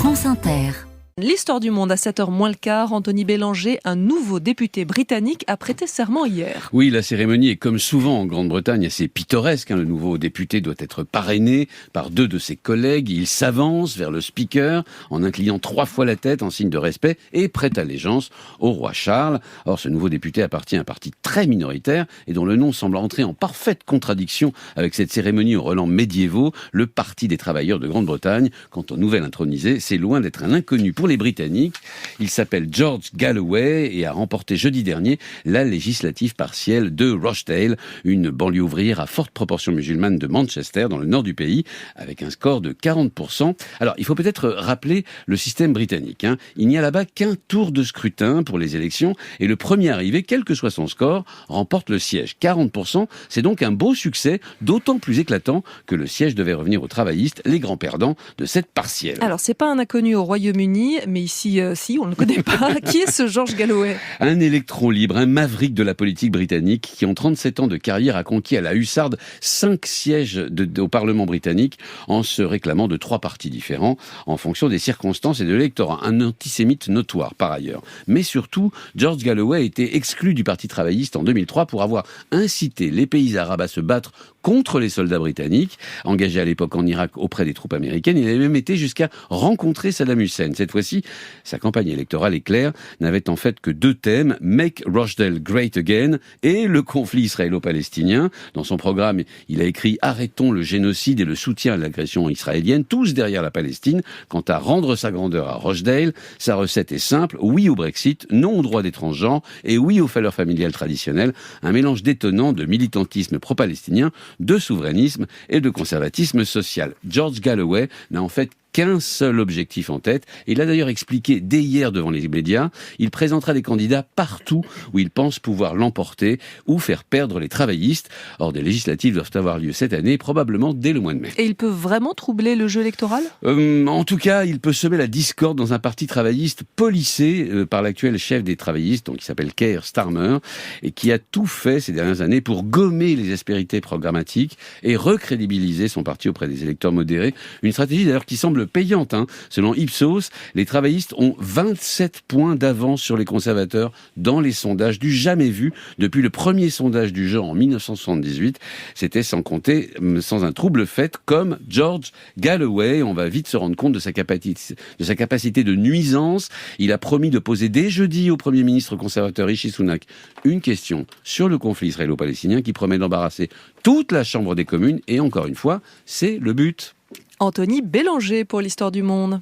France Inter. L'histoire du monde à 7h moins le quart. Anthony Bélanger, un nouveau député britannique, a prêté serment hier. Oui, la cérémonie est comme souvent en Grande-Bretagne assez pittoresque. Le nouveau député doit être parrainé par 2 de ses collègues. Il s'avance vers le speaker en inclinant 3 fois la tête en signe de respect et prête allégeance au roi Charles. Or, ce nouveau député appartient à un parti très minoritaire et dont le nom semble entrer en parfaite contradiction avec cette cérémonie aux relents médiévaux, le Parti des travailleurs de Grande-Bretagne. Quant au nouvel intronisé, c'est loin d'être un inconnu pour les Britanniques. Il s'appelle George Galloway et a remporté jeudi dernier la législative partielle de Rochdale, une banlieue ouvrière à forte proportion musulmane de Manchester, dans le nord du pays, avec un score de 40%. Alors, il faut peut-être rappeler le système britannique. Il n'y a là-bas qu'un tour de scrutin pour les élections et le premier arrivé, quel que soit son score, remporte le siège. 40%, c'est donc un beau succès, d'autant plus éclatant que le siège devait revenir aux travaillistes, les grands perdants de cette partielle. Alors, c'est pas un inconnu au Royaume-Uni, mais ici, si, on ne le connaît pas. Qui est ce George Galloway ? Un électron libre, un maverick de la politique britannique qui, en 37 ans de carrière, a conquis à la hussarde 5 sièges au Parlement britannique en se réclamant de 3 partis différents en fonction des circonstances et de l'électorat. Un antisémite notoire, par ailleurs. Mais surtout, George Galloway a été exclu du Parti travailliste en 2003 pour avoir incité les pays arabes à se battre contre les soldats britanniques, engagés à l'époque en Irak auprès des troupes américaines. Il avait même été jusqu'à rencontrer Saddam Hussein. Cette fois-ci, sa campagne électorale est claire, n'avait en fait que 2 thèmes, Make Rochdale Great Again et le conflit israélo-palestinien. Dans son programme, il a écrit Arrêtons le génocide et le soutien à l'agression israélienne, tous derrière la Palestine. Quant à rendre sa grandeur à Rochdale, sa recette est simple, oui au Brexit, non au droit des transgenres et oui aux valeurs familiales traditionnelles. Un mélange détonnant de militantisme pro-palestinien, de souverainisme et de conservatisme social. George Galloway n'a en fait qu'un seul objectif en tête. Il a d'ailleurs expliqué dès hier devant les médias, il présentera des candidats partout où il pense pouvoir l'emporter ou faire perdre les travaillistes. Or, des législatives doivent avoir lieu cette année, probablement dès le mois de mai. Et il peut vraiment troubler le jeu électoral ? En tout cas, il peut semer la discorde dans un parti travailliste policé par l'actuel chef des travaillistes, donc qui s'appelle Keir Starmer, et qui a tout fait ces dernières années pour gommer les aspérités programmatiques et recrédibiliser son parti auprès des électeurs modérés. Une stratégie d'ailleurs qui semble payante. Selon Ipsos, les travaillistes ont 27 points d'avance sur les conservateurs dans les sondages du jamais vu depuis le premier sondage du genre en 1978. C'était sans un trouble fait comme George Galloway. On va vite se rendre compte de sa capacité de nuisance. Il a promis de poser dès jeudi au Premier ministre conservateur Rishi Sunak une question sur le conflit israélo-palestinien qui promet d'embarrasser toute la Chambre des communes. Et encore une fois, c'est le but. Anthony Bélanger pour l'histoire du monde.